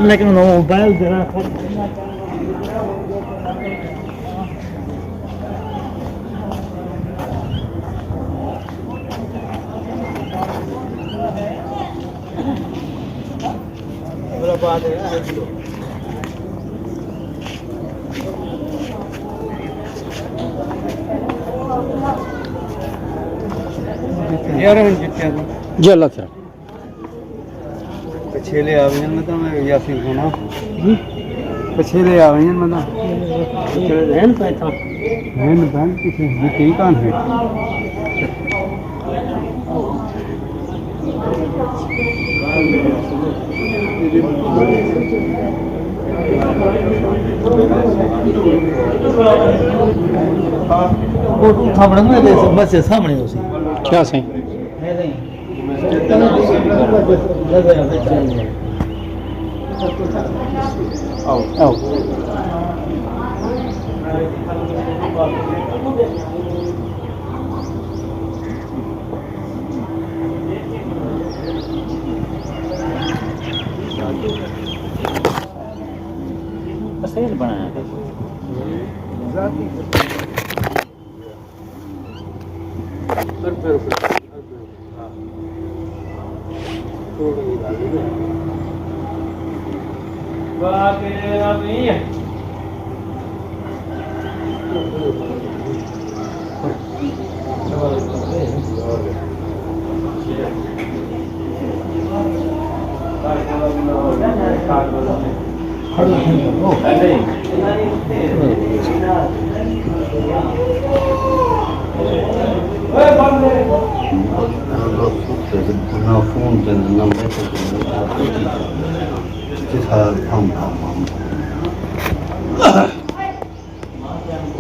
लेकिन मोबाइल देना जल्ला सर पछेले आवेजन में तो मैं यासीन होना पछेले आवेजन में तो रहन पैसा है न बैंक किसे ये कई कान है वो सामने में दे बस सामने उसी क्या सही आओ आओ सेल बनाया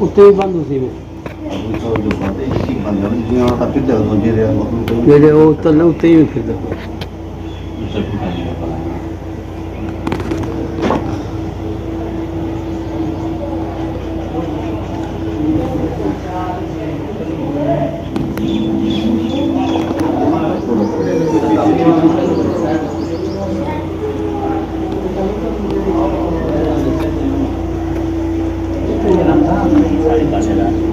ਉੱਤੇ ਬੰਦ ਸੀ ਜਿਹੜੇ ਉਹ ਤੱਲੇ ਉੱਤੇ ਹੀ ਫਿਰਦਾ साढ़े 5,000